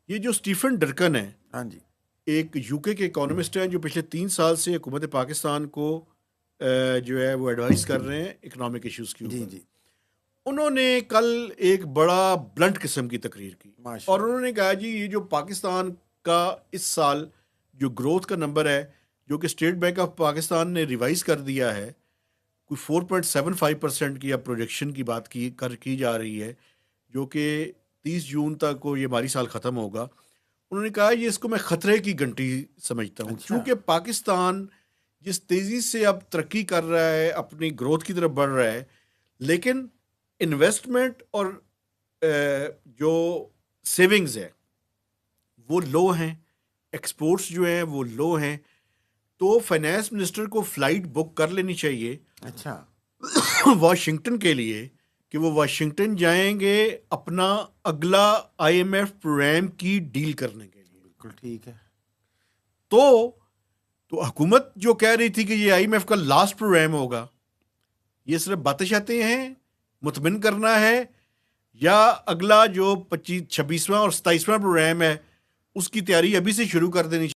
یہ جو اسٹیفن ڈرکن ہے، ہاں جی، ایک یو کے اکانومسٹ ہیں جو پچھلے 3 سال سے حکومت پاکستان کو جو ہے وہ ایڈوائز کر رہے ہیں اکنامک ایشوز کے جی اوپر. جی، انہوں نے کل ایک بڑا بلنٹ قسم کی تقریر کی ماشاء اور اللہ، انہوں نے کہا جی یہ جو پاکستان کا اس سال جو گروتھ کا نمبر ہے جو کہ اسٹیٹ بینک آف پاکستان نے ریوائز کر دیا ہے، کوئی 4.75% کی اب پروجیکشن کی بات کی جا رہی ہے، جو کہ 30 جون تک کو یہ مالی سال ختم ہوگا. انہوں نے کہا یہ اس کو میں خطرے کی گھنٹی سمجھتا ہوں، اچھا، چونکہ پاکستان جس تیزی سے اب ترقی کر رہا ہے، اپنی گروتھ کی طرف بڑھ رہا ہے، لیکن انویسٹمنٹ اور جو سیونگز ہے وہ لو ہیں، ایکسپورٹس جو ہیں وہ لو ہیں. تو فائنانس منسٹر کو فلائٹ بک کر لینی چاہیے اچھا، واشنگٹن کے لیے کہ وہ واشنگٹن جائیں گے اپنا اگلا آئی ایم ایف پروگرام کی ڈیل کرنے کے لیے. بالکل ٹھیک ہے، تو حکومت جو کہہ رہی تھی کہ یہ آئی ایم ایف کا لاسٹ پروگرام ہوگا، یہ صرف باتیں شاتیں ہیں، مطمئن کرنا ہے، یا اگلا جو 26واں اور 27واں پروگرام ہے اس کی تیاری ابھی سے شروع کر دینی